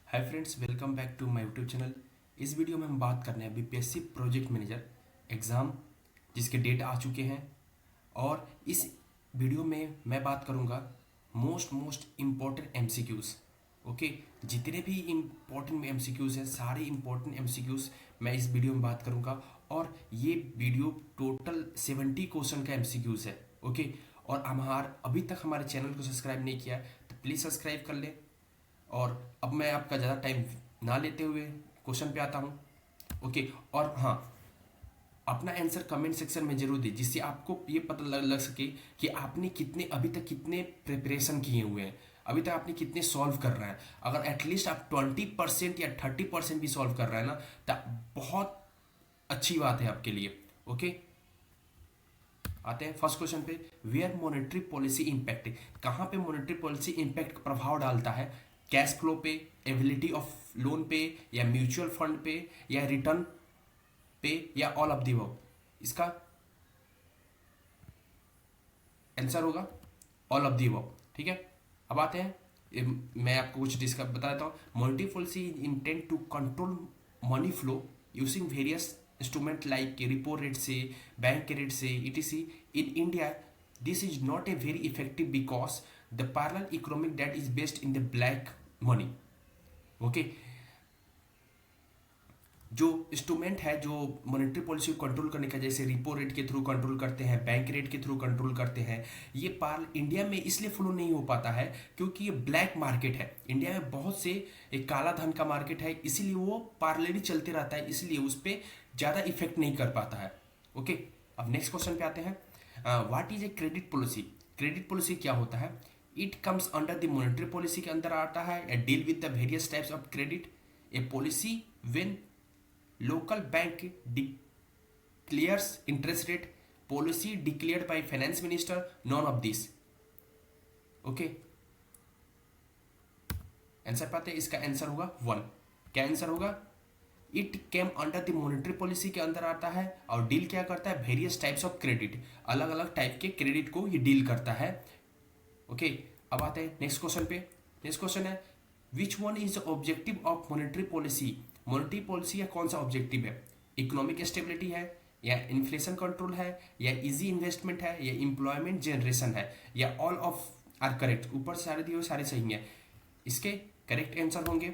Hi friends, welcome back to my YouTube channel. इस video में हम बात करने हैं बीपीएससी प्रोजेक्ट मैनेजर एग्ज़ाम जिसके डेट आ चुके हैं। और इस वीडियो में मैं बात करूंगा मोस्ट इम्पोर्टेंट एमसीक्यूज़। ओके, जितने भी इम्पोर्टेंट एमसीक्यूज़ हैं, सारे इम्पोर्टेंट एमसीक्यूज़ मैं इस वीडियो में बात करूंगा। और ये वीडियो टोटल 70 क्वेश्चन का एमसीक्यूज़ है। ओके, और अभी तक हमारे चैनल को सब्सक्राइब नहीं किया है तो प्लीज़ सब्सक्राइब कर लें। और अब मैं आपका ज़्यादा टाइम ना लेते हुए क्वेश्चन पे आता हूँ। ओके, और हाँ, अपना आंसर कमेंट सेक्शन में जरूर दे, जिससे आपको ये पता लग सके कि आपने अभी तक कितने प्रिपरेशन किए हुए हैं, अभी तक आपने कितने सॉल्व कर रहे हैं। अगर एटलीस्ट आप 20% या 30% भी सॉल्व कर रहे हैं ना, तो बहुत अच्छी बात है आपके लिए। ओके, आते हैं फर्स्ट क्वेश्चन पे। वेयर मॉनेटरी पॉलिसी इम्पैक्ट, कहाँ पे मॉनेटरी पॉलिसी इम्पैक्ट प्रभाव डालता है? कैश फ्लो पे, एबिलिटी ऑफ लोन पे, या म्यूचुअल फंड पे, या रिटर्न पे, या ऑल ऑफ दी अबव? इसका आंसर होगा ऑल ऑफ दी अबव। ठीक है, अब आते हैं, मैं आपको कुछ डिस्कस बता देता हूँ। Monetary policy intend to control money flow using various instrument like repo rate से, बैंक के रेट से, etc. In India this is not a very effective because the parallel economic that is based in the black money. Okay, जो instrument है जो monetary policy को control करने का, जैसे रिपो रेट के थ्रू कंट्रोल करते हैं, बैंक रेट के थ्रू कंट्रोल करते हैं, ये पार इंडिया में इसलिए फ्लो नहीं हो पाता है क्योंकि ये ब्लैक मार्केट है। इंडिया में बहुत से एक काला धन का मार्केट है, इसीलिए वो पार्लरी चलते रहता है, इसलिए उस पर ज़्यादा इफेक्ट नहीं कर पाता है। ओके, अब नेक्स्ट क्वेश्चन पे आते हैं। What is a credit policy? Credit policy क्या होता है? It comes under the monetary policy के अंदर आता है, या deal with the various types of credit. A policy when local bank declares interest rate, policy declared by finance minister, none of this. Okay, answer पाते हैं, इसका answer होगा 1। क्या आंसर होगा? It came under the monetary policy के अंदर आता है और डील क्या करता है? वेरियस टाइप्स ऑफ क्रेडिट, अलग अलग टाइप के क्रेडिट को ये डील करता है। ओके, अब आते हैं नेक्स्ट क्वेश्चन पे। नेक्स्ट क्वेश्चन है, which one is objective of monetary policy? Monetary policy का कौन सा ऑब्जेक्टिव है? इकोनॉमिक स्टेबिलिटी है, या इन्फ्लेशन कंट्रोल है, या इजी इन्वेस्टमेंट है, या एम्प्लॉयमेंट जनरेशन है, या ऑल ऑफ आर करेक्ट? ऊपर सारे दिए हुए सारे सही हैं, इसके करेक्ट आंसर होंगे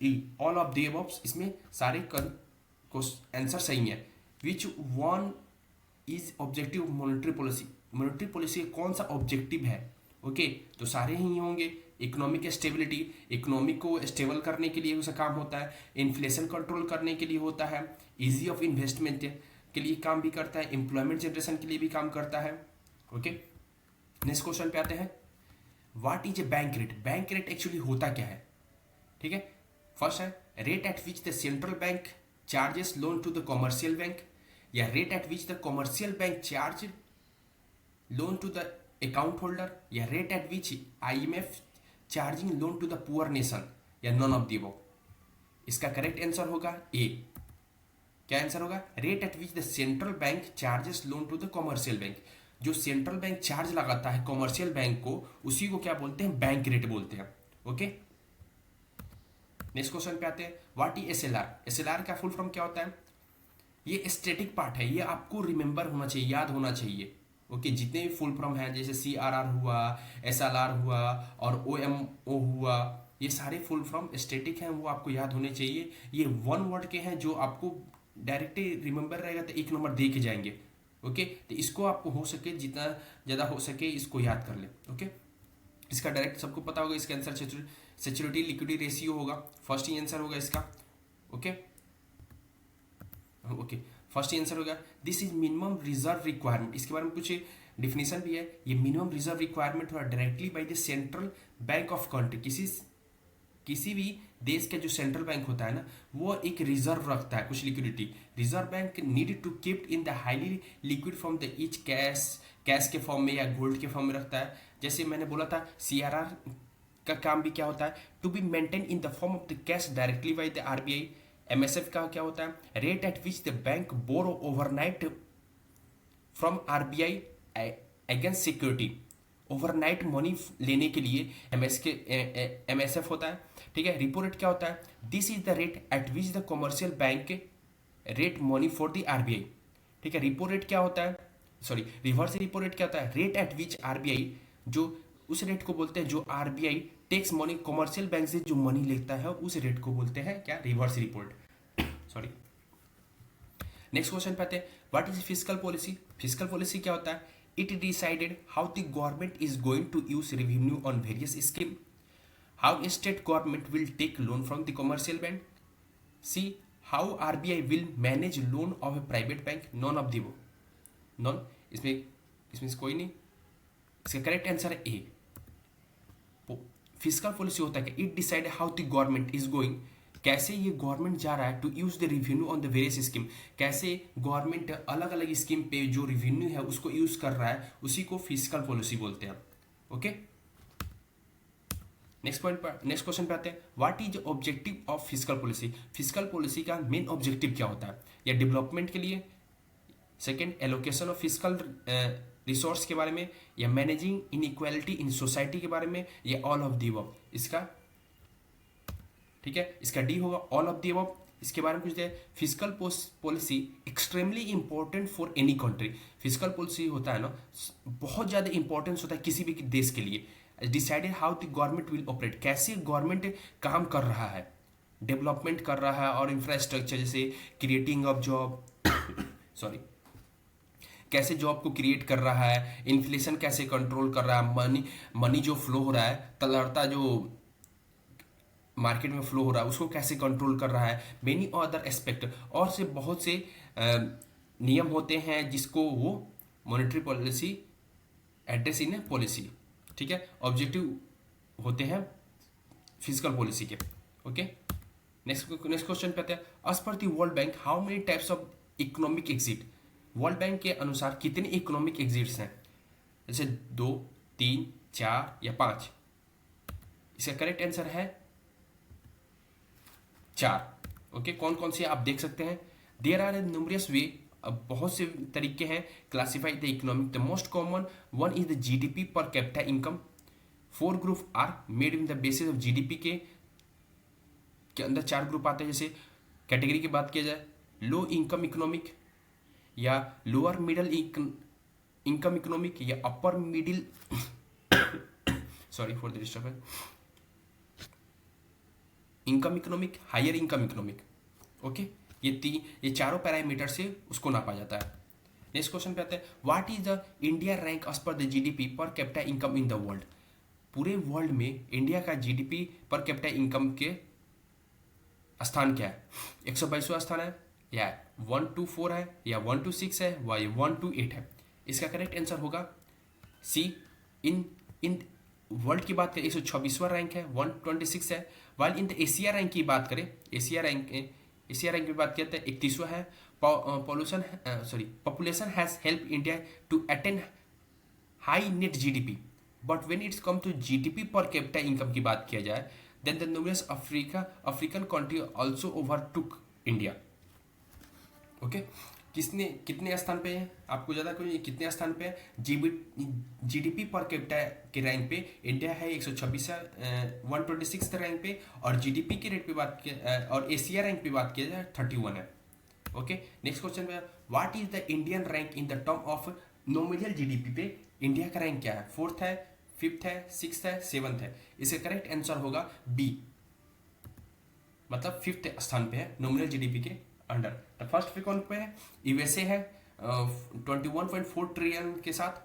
ई, ऑल ऑफ द अबव। इसमें सारे आंसर सही है। Which one is objective monetary policy? Monetary policy कौन सा ऑब्जेक्टिव है? ओके, तो सारे ही होंगे। इकोनॉमिक स्टेबिलिटी, इकोनॉमिक को स्टेबल करने के लिए उसका काम होता है, इन्फ्लेशन कंट्रोल करने के लिए होता है, इजी ऑफ इन्वेस्टमेंट के लिए काम भी करता है, एम्प्लॉयमेंट जनरेशन के लिए भी काम करता है। ओके, नेक्स्ट क्वेश्चन पे आते हैं। What is a bank rate? Bank rate actually होता क्या है? ठीक है, फर्स्ट है rate at which the central bank charges loan to the commercial bank, या rate at which the commercial bank charge loan to the account holder, या rate at which IMF charging loan to the poor nation, या none of the above? इसका correct answer होगा A. क्या answer होगा? Rate at which the central bank charges loan to the commercial bank. जो central bank charge लगाता है commercial bank को, उसी को क्या बोलते हैं? बैंक रेट बोलते हैं। ओके, नेक्स्ट क्वेश्चन पे आते हैं। What is SLR? SLR का फुल फॉर्म क्या होता है? ये स्टैटिक पार्ट है, ये आपको रिमेंबर होना चाहिए, याद होना चाहिए। ओके, जितने भी फुल फॉर्म हैं, जैसे CRR हुआ, SLR हुआ, और OMO हुआ, ये सारे फुल फॉर्म स्टैटिक हैं, वो आपको याद होने चाहिए। ये वन वर्ड के हैं जो आपको डायरेक्टली रिमेंबर रहेगा तो एक नंबर दे के जाएंगे। ओके, तो इसको आपको हो सके जितना ज़्यादा हो सके इसको याद कर ले। ओके, इसका डायरेक्ट सबको पता होगा, इसका आंसर सेचुरिटी लिक्विडिटी रेशियो होगा, फर्स्ट ही आंसर होगा इसका। ओके, ओके, फर्स्ट आंसर होगा this is minimum reserve requirement. इसके बारे में कुछ डिफिनेशन भी है। ये मिनिमम रिजर्व रिक्वायरमेंट हुआ directly by the central bank of country. किसी भी देश का जो सेंट्रल बैंक होता है ना, वो एक रिजर्व रखता है, कुछ liquidity. Reserve bank need to keep in the highly liquid form the each cash के फॉर्म में या गोल्ड के फॉर्म में रखता है। जैसे मैंने बोला था, CRR का काम भी क्या होता है? To be maintain in the form of the cash directly by the RBI। MSF का क्या होता है? Rate at which the bank borrow overnight from RBI against security. Overnight money लेने के लिए MSF होता है। ठीक है, रिपो रेट क्या होता है? This is the rate at which the commercial bank rate money for the RBI। ठीक है, रिपो रेट क्या होता है, सॉरी रिवर्स रिपो रेट क्या होता है? रेट एट विच RBI, जो उस रेट को बोलते हैं जो RBI takes money commercial bank से जो मनी लेता है उस रेट को बोलते हैं क्या? Reverse repo rate. Sorry. Next question पे आते हैं, what is fiscal policy? Fiscal policy क्या होता है? It decided how the government is going to use revenue on various scheme, how state government will take loan from the commercial bank, see how RBI will manage loan of a private bank, none of the none. इसमें से कोई नहीं, इसका correct answer है ए। Fiscal policy होता है कि it decide how the government is going, कैसे ये गवर्नमेंट जा रहा है to use the revenue on the various scheme, कैसे गवर्नमेंट अलग अलग स्कीम पे जो रिवेन्यू है उसको यूज कर रहा है, उसी को फिस्कल पॉलिसी बोलते हैं। ओके, नेक्स्ट क्वेश्चन पे आते हैं, what is objective of fiscal policy? Fiscal policy का मेन ऑब्जेक्टिव क्या होता है? या डेवलपमेंट के लिए, second allocation of fiscal resource के बारे में, या मैनेजिंग इनइक्वालिटी इन सोसाइटी के बारे में, या ऑल ऑफ दी अबव? इसका ठीक है, इसका डी होगा, ऑल ऑफ दी अबव। इसके बारे में पूछते हैं, fiscal policy extremely important for any country. Fiscal policy होता है ना, बहुत ज़्यादा इंपॉर्टेंस होता है किसी भी देश के लिए। Decided how the government will operate, कैसे गवर्नमेंट काम कर रहा है, डेवलपमेंट कर रहा है, और इंफ्रास्ट्रक्चर जैसे क्रिएटिंग ऑफ जॉब सॉरी कैसे जॉब को क्रिएट कर रहा है, इन्फ्लेशन कैसे कंट्रोल कर रहा है, मनी जो फ्लो हो रहा है, तरलता जो मार्केट में फ्लो हो रहा है उसको कैसे कंट्रोल कर रहा है, मेनी अदर एस्पेक्ट, और से बहुत से नियम होते हैं जिसको वो monetary policy address in policy. ठीक है, ऑब्जेक्टिव होते हैं फिजिकल पॉलिसी के। ओके, नेक्स्ट क्वेश्चन पे आते हैं, as per the world bank how many types of economic exist? World bank के अनुसार कितने इकोनॉमिक एग्जिट्स हैं? जैसे 2, 3, 4 या 5? इसका करेक्ट आंसर है 4। ओके, कौन कौन से आप देख सकते हैं? देयर आर न्यूमरियस वे, बहुत से तरीके हैं classify the economic. The most common one is the GDP per capita income. 4 group are made in the basis of GDP के अंदर 4 ग्रुप आते हैं। जैसे कैटेगरी की बात किया जाए, लो इनकम इकोनॉमिक, या लोअर मिडिल इनकम इकोनॉमिक, या upper middle sorry for the disturbance, income economic, higher income economic. Okay, ये चारों पैरामीटर से उसको नापा जाता है। नेक्स्ट क्वेश्चन पे आते हैं, what is the India rank as per the GDP per capita income in the world? पूरे वर्ल्ड में इंडिया का GDP पर कैपिटा इनकम के स्थान क्या है? 122वां स्थान है, या 124 है, या 126 है, या 128 है? इसका करेक्ट आंसर होगा सी। इन वर्ल्ड की बात करें 126वां रैंक है, 126 है। While in the Asia rank की बात करें, एशिया रैंक की बात करते हैं 31वां है। Population has help India to attain high net GDP, but when it's come to GDP per capita income की बात किया जाए, then the numerous African country also overtook India. Okay, कितने स्थान पे है? आपको ज़्यादा कोई कितने स्थान पे है? GDP पर कैपिटा के रैंक पे इंडिया है 126 126 रैंक पे, और GDP के रेट पे बात किया और एशिया रैंक पे बात किया जाए 31 है। ओके, नेक्स्ट क्वेश्चन पे, what is the Indian rank in the term of nominal GDP पे इंडिया का रैंक क्या है? 4th है, 5th है, 6th है, 7th है? इसका करेक्ट आंसर होगा बी, मतलब 5th स्थान पे है नॉमिनल GDP के अंडर। द फर्स्ट पे कौन पे है? USA है 21.4 ट्रिलियन के साथ,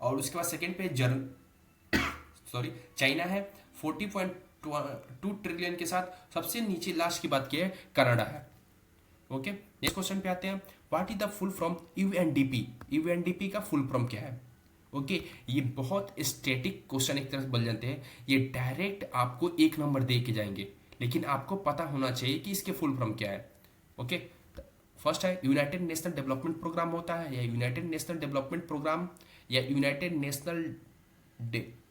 और उसके बाद सेकेंड पे चाइना है 40.2 ट्रिलियन के साथ। सबसे नीचे लास्ट की बात की है कनाडा है। ओके, नेक्स्ट क्वेश्चन पे आते हैं, what is the full form UNDP? UNDP का फुल फॉर्म क्या है? ओके, ये बहुत स्टैटिक क्वेश्चन एक तरह से बन जाते हैं, ये डायरेक्ट आपको 1 नंबर दे के जाएंगे, लेकिन आपको पता होना चाहिए कि इसके फुल फॉर्म क्या है। ओके, फर्स्ट है यूनाइटेड नेशनल डेवलपमेंट प्रोग्राम होता है, या यूनाइटेड नेशनल डेवलपमेंट प्रोग्राम, या यूनाइटेड नेशनल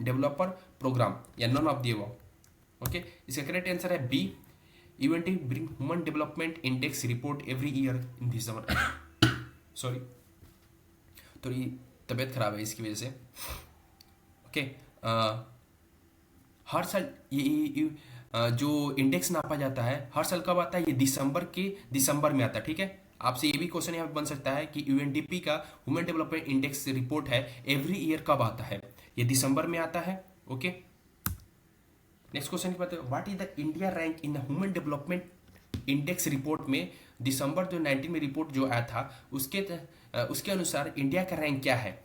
डेवलपर प्रोग्राम, या none of the above. Okay, इसका करेक्ट आंसर है B. UNDP bring human development index report every year in December. Sorry, थोड़ी तबीयत खराब है इसकी वजह से। ओके। हर साल जो इंडेक्स नापा जाता है हर साल कब आता है? ये दिसंबर में आता है, ठीक है। आपसे ये भी क्वेश्चन यहाँ पे बन सकता है कि यूएनडीपी का ह्यूमन डेवलपमेंट इंडेक्स रिपोर्ट है एवरी ईयर कब आता है? ये दिसंबर में आता है। ओके, नेक्स्ट क्वेश्चन की बात है, what is the India rank in the human development index report में? दिसंबर जो 19 में रिपोर्ट जो आया था उसके अनुसार इंडिया का रैंक क्या है?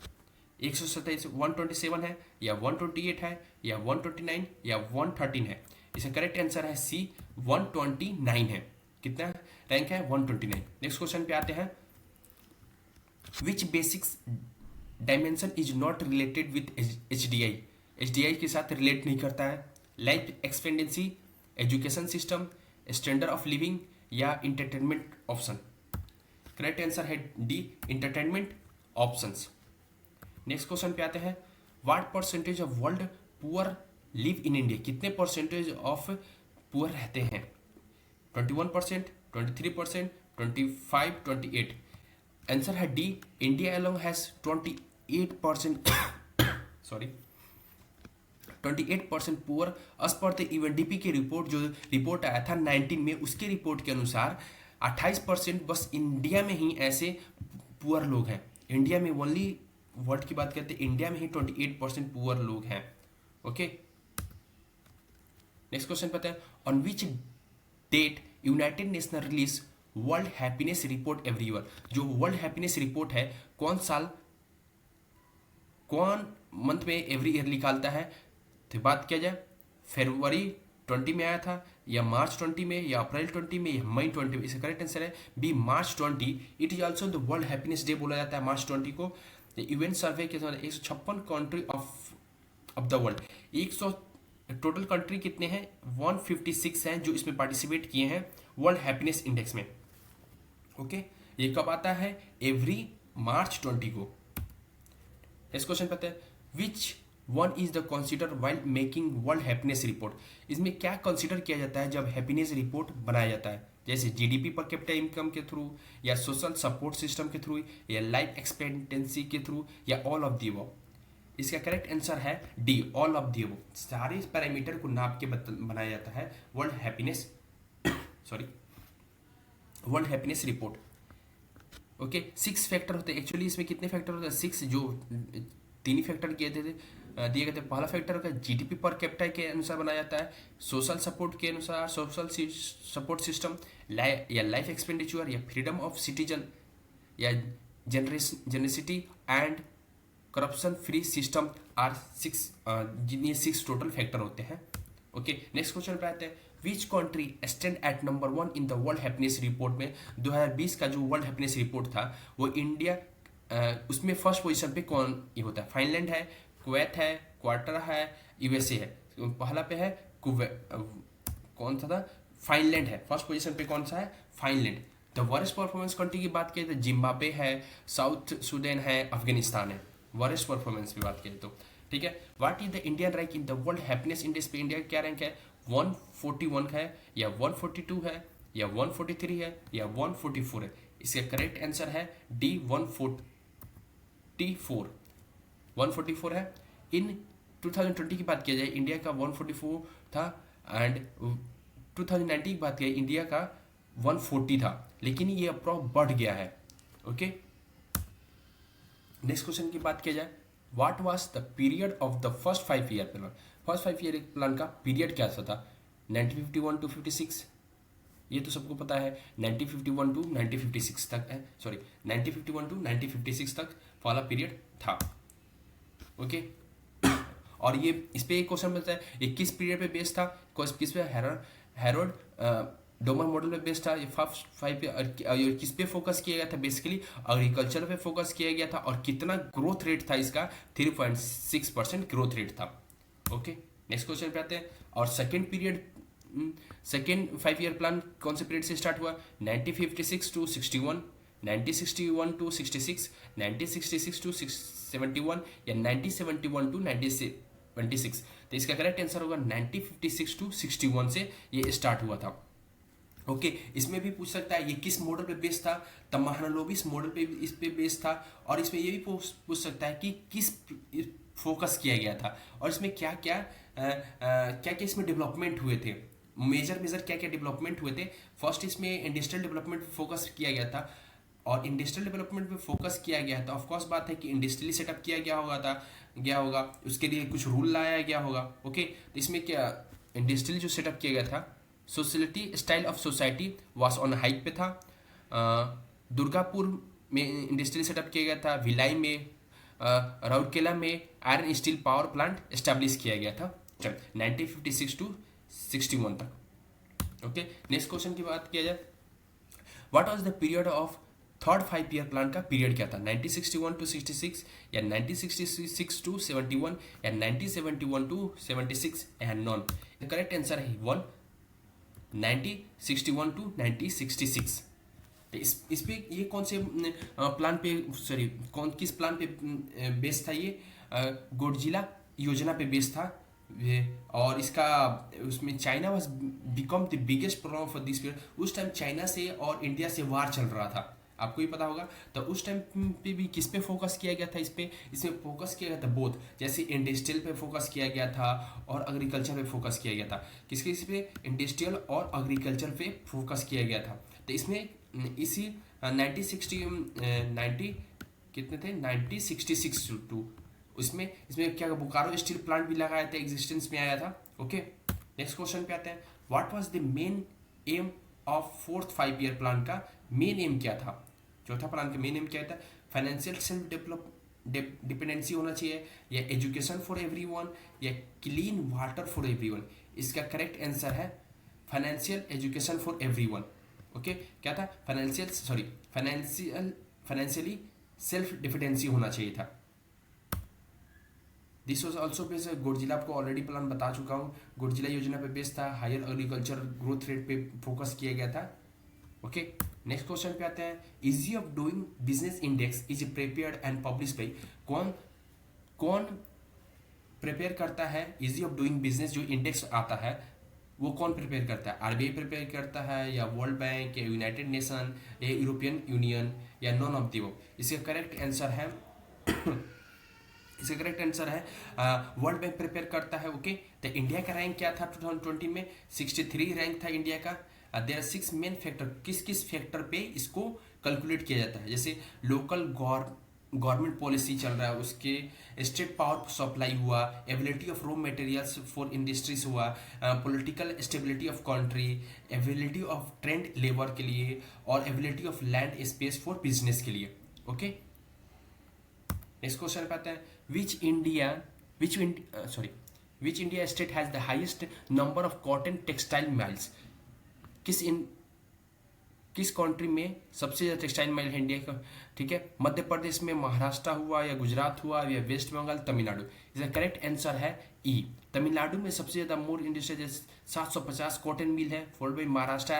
127 127 है या 128 है या 129 या 113 है? इसका करेक्ट आंसर है सी, 129 है। कितना रैंक है? 129। नेक्स्ट क्वेश्चन पे आते हैं, which basics dimension is not related with HDI? HDI के साथ रिलेट नहीं करता है। Life expectancy, education system, standard of living या इंटरटेनमेंट ऑप्शन? करेक्ट आंसर है D, entertainment options. Next question पे आते हैं, what percentage of world poor live in India? कितने परसेंटेज ऑफ पुअर रहते हैं? 21%, 23%, 25, 28? आंसर है D, India alone has 28% sorry 28% poor as per the UNDP की report, जो रिपोर्ट आया था 19 में, उसके रिपोर्ट के अनुसार 28% बस इंडिया में ही ऐसे पुअर लोग हैं। इंडिया में ओनली, वर्ल्ड की बात करते हैं, इंडिया में ही 28% पुअर लोग हैं। ओके, नेक्स्ट क्वेश्चन पता है, on which date United Nation release world happiness report every year? जो वर्ल्ड हैप्पीनेस रिपोर्ट है कौन साल, कौन मंथ में एवरी ईयर निकालता है? तो बात किया जाए, फरवरी 20 में आया था या मार्च 20 में या अप्रैल 20 में या मई 20 में? इसका करेक्ट आंसर है बी, मार्च 20। It is also the world happiness day बोला जाता है मार्च 20 को। इवेंट सर्वे के समय 156 country of the world, 100 total country कितने हैं? 156 हैं जो इसमें पार्टिसिपेट किए हैं वर्ल्ड हैप्पीनेस इंडेक्स में। ओके, ये कब आता है? एवरी मार्च 20 को। इस क्वेश्चन पता है, which one is the consider while making world happiness report? इसमें क्या कंसिडर किया जाता है जब हैप्पीनेस रिपोर्ट बनाया जाता है? जैसे जीडीपी पर कैपिटा इनकम के थ्रू, या सोशल सपोर्ट सिस्टम के थ्रू, या लाइफ एक्सपेक्टेंसी के थ्रू, या ऑल ऑफ दी अबव? इसका करेक्ट आंसर है D, all of the above. सारे पैरामीटर को नाप के बनाया जाता है world happiness world happiness report. Okay, 6 factor होते हैं एक्चुअली। इसमें कितने फैक्टर होते हैं? 6, जो 3 ही फैक्टर दिए गए थे। पहला फैक्टर का जीडीपी पर कैपिटा के अनुसार बनाया जाता है, सोशल सपोर्ट के अनुसार, सोशल सपोर्ट सिस्टम, या लाइफ एक्सपेंडिचर, या फ्रीडम ऑफ सिटीजन, या generosity and corruption free system are 6। ये 6 टोटल फैक्टर होते हैं। ओके, नेक्स्ट क्वेश्चन पे आते हैं, which country stand at number 1 in the world happiness report में? 2020 का जो वर्ल्ड हैप्पीनेस रिपोर्ट था वो इंडिया, उसमें फर्स्ट पोजीशन पे कौन ये होता है? फाइनलैंड है, कुवैत है, क्वार्टर है, यूएसए है? पहला पे है कौन सा था? फाइनलैंड है। फर्स्ट पोजीशन पे कौन सा है? फाइनलैंड। द वर्स्ट परफॉर्मेंस कंट्री की बात करें तो जिम्बाब्वे है, साउथ सुडान है, अफगानिस्तान है। वर्स्ट परफॉर्मेंस की बात करें तो, ठीक है। What is the Indian rank in the world happiness index पे? इंडिया का क्या रैंक है? 141 है या 142 है या 143 है या 144 है? इसका करेक्ट आंसर है डी, 144 है। इन 2020 की बात किया जाए इंडिया का 144 था, एंड 2019 की बात किया इंडिया का 140 था, लेकिन ये अप्रोक्स बढ़ गया है। ओके, नेक्स्ट क्वेश्चन की बात किया जाए, what was the period of the first 5 year plan? First 5 year plan का पीरियड क्या था? 1951 टू 56, ये तो सबको पता है। 1951 टू 1956 तक है, सॉरी 1951 टू 1956 तक वाला पीरियड था। ओके, और ये इस पे एक क्वेश्चन मिलता है, ये किस पीरियड पे बेस्ड था? किस पे? हैरोल्ड डोमर मॉडल पे बेस्ड था। ये फर्स्ट 5 पे किस पे फोकस किया गया था? बेसिकली एग्रीकल्चर पे फोकस किया गया था। और कितना ग्रोथ रेट था इसका? 3.6% ग्रोथ रेट था। ओके, नेक्स्ट क्वेश्चन पे आते हैं, और सेकेंड 5 ईयर प्लान कौन से पीरियड से स्टार्ट हुआ? 1956 टू 61, 1961 टू 66, 1966 टू 71, या 1971 टू 1976? तो इसका करेक्ट आंसर होगा 1956 टू 61 से ये स्टार्ट हुआ था। ओके, इसमें भी पूछ सकता है ये किस मॉडल पे बेस्ड था? तब महानलोबिस मॉडल पे इस पे बेस्ड था। और इसमें ये भी पूछ सकता है कि किस फोकस किया गया था। और इसमें क्या क्या इसमें डेवलपमेंट हुए थे, मेजर मेजर क्या क्या डेवलपमेंट हुए थे। फर्स्ट इसमें इंडस्ट्रियल डेवलपमेंट फोकस किया गया था, और इंडस्ट्रियल डेवलपमेंट पे फोकस किया गया था। ऑफ कोर्स बात है कि इंडस्ट्रियली सेटअप किया गया होगा, उसके लिए कुछ रूल लाया गया होगा। ओके, तो इसमें क्या इंडस्ट्रियल जो सेटअप किया गया था, sociality style of society was on hike पे था। दुर्गापुर में इंडस्ट्रियल सेटअप किया गया था, भिलाई में, राउरकेला में iron steel power plant establish किया गया था। चल 1956 टू 61 तक। ओके, नेक्स्ट क्वेश्चन की बात किया जाए, what was the period of third 5 year plan का पीरियड क्या था, 1961 टू 66 या 1966 टू 71 या 1971 to 76 and none. Correct answer है 1, 1961 टू 1966। तो इस पे ये कौन से प्लान पे, सॉरी किस प्लान पे बेस था ये, गोडजिला योजना पे बेस था। और इसका उसमें China was become the biggest problem for this period. उस टाइम चाइना से और इंडिया से वार चल रहा था, आपको ही पता होगा। तो उस टाइम पे भी किस पे फोकस किया गया था, इसमें फोकस किया गया था बोथ, जैसे इंडस्ट्रियल पे फोकस किया गया था और एग्रीकल्चर पे फोकस किया गया था। किस पे, इंडस्ट्रियल और एग्रीकल्चर पे फोकस किया गया था। तो इसमें इसी 90 कितने थे, 1966 टू इसमें क्या बोकारो स्टील प्लांट भी लगाया था, एग्जिस्टेंस में आया था। ओके, नेक्स्ट क्वेश्चन पे आते हैं, what was the main M of fourth 5 year plan का मेन एम क्या था, चौथा प्लान का मेन एम क्या था, फाइनेंशियल सेल्फ डिपेंडेंसी होना चाहिए, या एजुकेशन फॉर एवरीवन, या क्लीन वाटर फॉर एवरीवन। इसका करेक्ट आंसर है financial education for everyone. Okay, क्या था, फाइनेंशियली सेल्फ डिपेंडेंसी होना चाहिए था। This was also base, Godzilla आपको ऑलरेडी प्लान बता चुका हूँ, गोडजिला योजना पे बेस था, हायर एग्रीकल्चर ग्रोथ रेट पे फोकस किया गया था। ओके, नेक्स्ट क्वेश्चन पे आते हैं, easy of doing business index is prepared and publish by, कौन प्रिपेयर करता है इजी ऑफ डूइंग बिजनेस, जो इंडेक्स आता है वो कौन प्रिपेयर करता है, आरबीआई प्रिपेयर करता है, या वर्ल्ड बैंक, या यूनाइटेड नेशन, या यूरोपियन यूनियन, या नॉन ऑफ द अबव। इसका करेक्ट आंसर है वर्ल्ड बैंक प्रिपेयर करता है। ओके, तो इंडिया का रैंक क्या था 2020 में, 63 रैंक था इंडिया का। देयर आर 6 मेन फैक्टर, किस किस फैक्टर पे इसको कैलकुलेट किया जाता है, जैसे लोकल गवर्नमेंट पॉलिसी चल रहा है, उसके स्टेट पावर सप्लाई हुआ, ability of raw materials for industries हुआ, political stability of country, ability of trained labour के लिए, और ability of land space for business के लिए। ओके, नेक्स्ट क्वेश्चन पे आते हैं, which India state has the highest number of cotton textile mills, किस कंट्री में सबसे ज़्यादा टेक्सटाइल मिल है इंडिया का, ठीक है, मध्य प्रदेश में, महाराष्ट्र हुआ, या गुजरात हुआ, या वेस्ट बंगाल, तमिलनाडु। इसका करेक्ट आंसर है ई, तमिलनाडु में सबसे ज़्यादा मोर इंडस्ट्री 750 कॉटन मिल है, followed by Maharashtra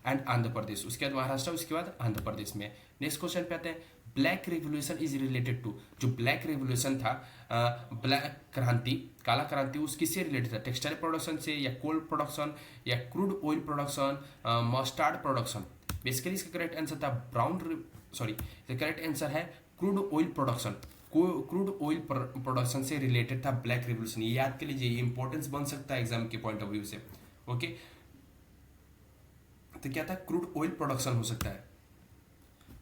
and Andhra Pradesh, उसके बाद महाराष्ट्र, उसके बाद आंध्र प्रदेश में। नेक्स्ट क्वेश्चन पे आते हैं, black revolution is related to, जो ब्लैक रेवोल्यूशन था, ब्लैक क्रांति, काला क्रांति, उस किससे रिलेटेड था, टेक्सटाइल प्रोडक्शन से, या कोल प्रोडक्शन, या crude oil production, mustard production. Basically इसका करेक्ट आंसर था करेक्ट आंसर है crude oil production. Crude oil production से रिलेटेड था ब्लैक रेवोल्यूशन, ये याद कर लीजिए, इंपॉर्टेंस बन सकता है एग्जाम के पॉइंट ऑफ व्यू से। ओके, तो क्या था, क्रूड ऑयल प्रोडक्शन हो सकता है,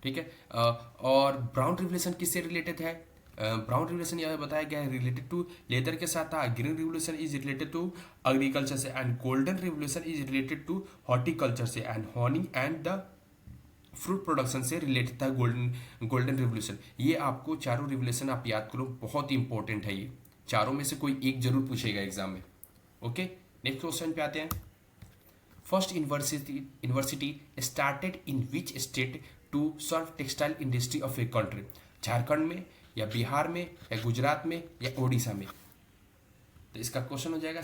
ठीक है। और ब्राउन रिवोल्यूशन किससे रिलेटेड है, ब्राउन रिवोल्यूशन यह बताया गया है रिलेटेड टू लेदर के साथ था, green revolution is related to agriculture से, and golden revolution is related to horticulture से, and honey and the fruit production से रिलेटेड था गोल्डन रिवोल्यूशन। ये आपको चारों रिवोल्यूशन आप याद करो, बहुत ही इंपॉर्टेंट है, ये चारों में से कोई एक जरूर पूछेगा एग्जाम में। ओके, नेक्स्ट क्वेश्चन पे आते हैं, first university started in which state to serve textile industry of a country, Jharkhand में, या बिहार में, या गुजरात में, या ओडिशा में। तो इसका क्वेश्चन हो जाएगा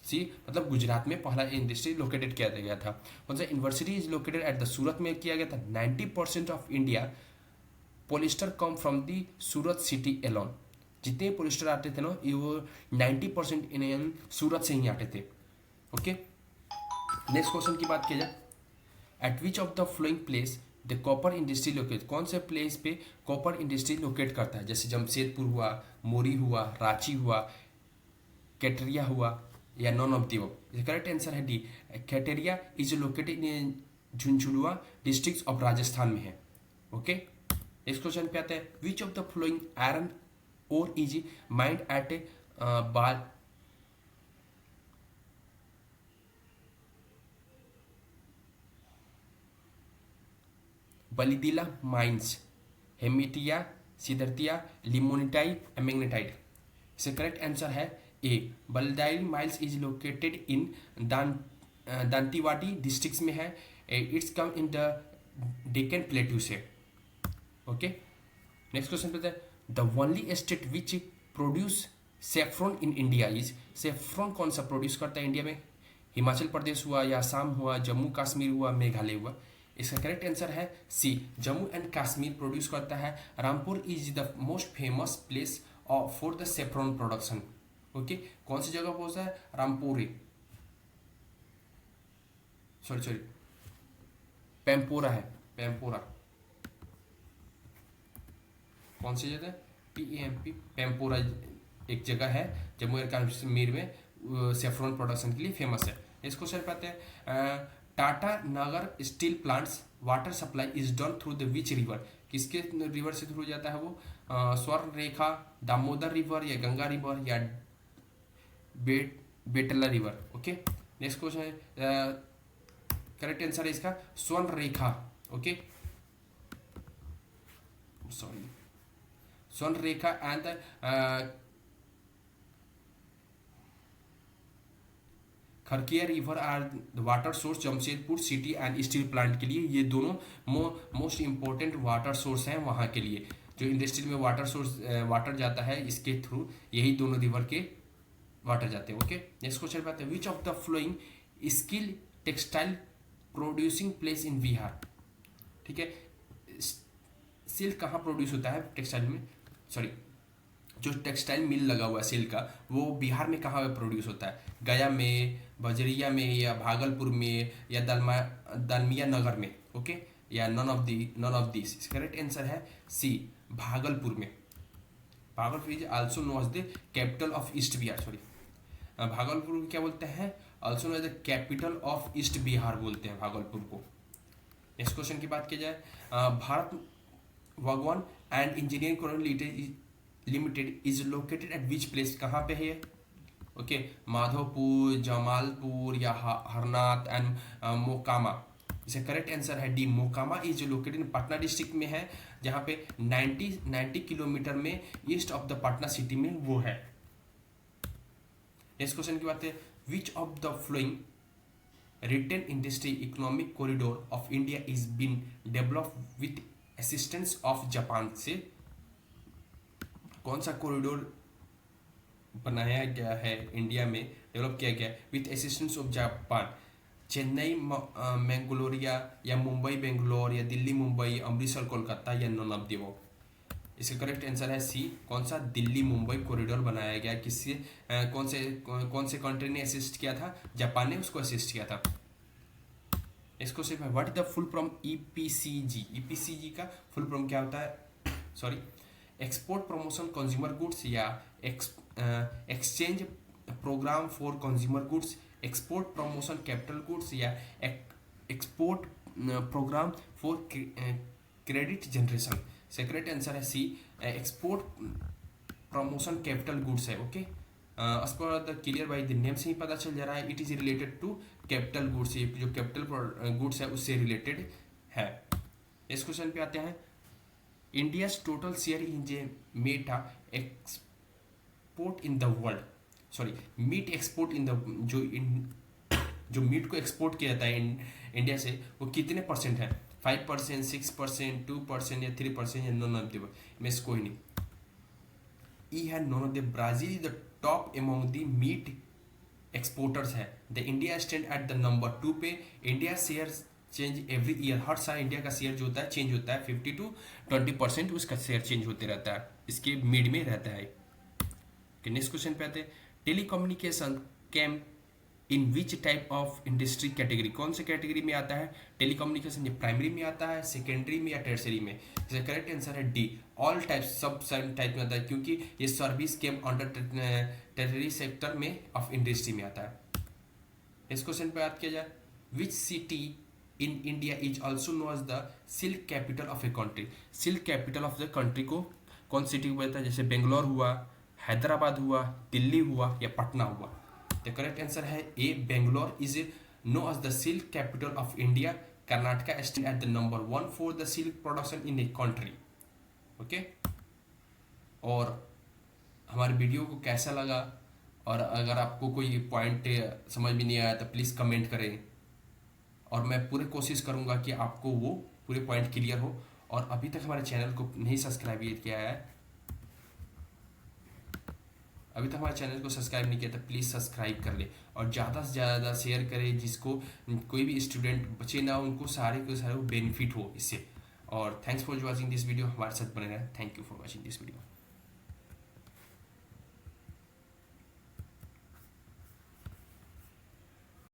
सी, मतलब गुजरात में पहला इंडस्ट्री लोकेटेड किया गया था। कौन सा university is located at the Surat में किया गया था। 90% of India polyester come from the Surat city alone, जितने पॉलिस्टर आते थे ना वो 90% इंडियन सूरत से ही आते थे। ओके, नेक्स्ट क्वेश्चन की बात की जाए, eight which of the flowing place the copper industry locate, कौन से प्लेस पे कॉपर इंडस्ट्री लोकेट करता है, जैसे जमशेदपुर हुआ, मोरी हुआ, रांची हुआ, कैटरिया हुआ, या none of the above. Correct answer है डी, कैटेरिया is located in Jhunjhunu district of Rajasthan में है। ओके, नेक्स्ट क्वेश्चन पे आते हैं, which of the following iron ore is mined at a बाल Bailadila mines, haematite, siderite, limonite, magnetite. इसका करेक्ट आंसर है A, Bailadila miles is located in Dantewada district में है। It's come in the Deccan plateau से। Okay, next question पे है, the only state which produce saffron in India is, saffron कौन सा produce करता है इंडिया में, हिमाचल प्रदेश हुआ, या असम हुआ, जम्मू कश्मीर हुआ, मेघालय हुआ। इसका करेक्ट आंसर है सी, जम्मू एंड कश्मीर प्रोड्यूस करता है। Rampur is the most famous place for the saffron production. Okay, कौन सी जगह पहुंचा है, रामपुरी, सॉरी पेम्पोरा है, पेम्पोरा, कौन सी जगह, PAMP, पेम्पोरा एक जगह है जम्मू एंड कश्मीर में, सेफ्रॉन प्रोडक्शन के लिए फेमस है। इस क्वेश्चन पे आते हैं, Tata Nagar steel plants water supply is done through the which river, किसके रिवर से थ्रू जाता है वो, स्वर्ण रेखा, दामोदर रिवर, या गंगा रिवर, या Betla river. Okay, next question है, करेक्ट आंसर है इसका Swarnarekha. Okay, sorry, Swarnarekha and Kharkai river are the water source Jamshedpur city and steel plant के लिए। ये दोनों मोस्ट इंपॉर्टेंट वाटर सोर्स हैं वहाँ के लिए, जो इंडस्ट्री में वाटर जाता है इसके थ्रू, यही दोनों रिवर के वाटर जाते हैं। ओके, नेक्स्ट क्वेश्चन पे आते हैं, which of the flowing skill textile producing place in Bihar. ठीक है, सिल्क कहाँ प्रोड्यूस होता है टेक्सटाइल में, सॉरी जो टेक्सटाइल मिल लगा हुआ है सिल्क का, वो बिहार में कहाँ प्रोड्यूस होता है, गया में, बजरिया में, या भागलपुर में, या दालमिया नगर में। ओके, या none of this. Correct answer है सी, भागलपुर में। Bhagalpur is also known as the capital of east Bihar, sorry Bhagalpur को क्या बोलते हैं, also known as the capital of east Bihar बोलते हैं भागलपुर को। नेक्स्ट क्वेश्चन की बात की जाए, Bharat wagon and engineering limited is located at which place, कहाँ पे है। ओके, माधोपुर, जमालपुर, या हरनाथ एंड मोकामा। इसका करेक्ट आंसर है D, Mokama is located in Patna district में है, जहाँ पे 90 किलोमीटर में east of the Patna city में वो है। नेक्स्ट क्वेश्चन की बात है, which of the following written industry economic corridor of India is been develop with assistance of Japan से, कौन सा कॉरिडोर बनाया गया है इंडिया में, डेवलप किया गया with assistance of Japan, Chennai मैंगलोरिया, या मुंबई बेंगलोर, या दिल्ली मुंबई, अमृतसर कोलकाता, या नॉन ऑफ द अबव। इसका करेक्ट आंसर है सी, कौन सा, दिल्ली मुंबई कॉरिडोर बनाया गया, किससे, कौन से कंट्री ने असिस्ट किया था, जापान ने उसको असिस्ट किया था। इसको सिर्फ what is the full form EPCG, EPCG का फुल फॉर्म क्या होता है, sorry export promotion consumer goods, या exchange program for consumer goods, export promotion capital goods, या export program for credit generation. Correct answer है C, export promotion capital goods है। Okay, as per the clear by the name से ही पता चल जा रहा है, it is related to capital goods, ये जो कैपिटल गुड्स है उससे रिलेटेड है। इस क्वेश्चन पे आते हैं, India's total share in J Meta export in the world, sorry meet export in the, जो मीट को एक्सपोर्ट किया जाता है इंडिया से, वो कितने परसेंट है, 5%, 6%, 2%, या 3%, या नॉन ऑफ द, में से कोई नहीं। ई है none of the, Brazil is the top among the meat exporters है, the India stand at the number 2 पे। India share change every year, हर साल इंडिया का शेयर जो होता है चेंज होता है, 50 to 20% उसका शेयर चेंज होते रहता है, इसके मिड में रहता है। नेक्स्ट क्वेश्चन पे आते हैं, telecommunication came in which type of industry category, कौन से कैटेगरी में आता है? टेलीकम्युनिकेशन, ये प्राइमरी में आता है, सेकेंडरी में या टर्सरी में? इसका करेक्ट आंसर है डी, ऑल टाइप्स, सब टाइप में आता है, क्योंकि ये service came under territory sector में ऑफ इंडस्ट्री में आता है। इस क्वेश्चन पे बात किया जाए, which city in India is also known as the silk capital of a country? Silk capital of the country को कौन सिटी को बोलता है? जैसे बेंगलोर हुआ, हैदराबाद हुआ, दिल्ली हुआ या पटना हुआ? द करेक्ट आंसर है A, Bangalore is known as the silk capital of India. Karnataka stand at the number 1 for the silk production in a country. Okay, और हमारे वीडियो को कैसा लगा, और अगर आपको कोई पॉइंट समझ में नहीं आया तो प्लीज़ कमेंट करें, और मैं पूरी कोशिश करूंगा कि आपको वो पूरे पॉइंट क्लियर हो। और अभी तक हमारे चैनल को नहीं सब्सक्राइब किया है, अभी तक हमारे चैनल को सब्सक्राइब नहीं किया तो प्लीज़ सब्सक्राइब कर ले, और ज़्यादा से ज़्यादा शेयर करें, जिसको कोई भी स्टूडेंट बचे ना, उनको सारे को सारे बेनिफिट हो इससे। और thanks for watching this video, हमारे साथ बने रहें। Thank you for watching this video.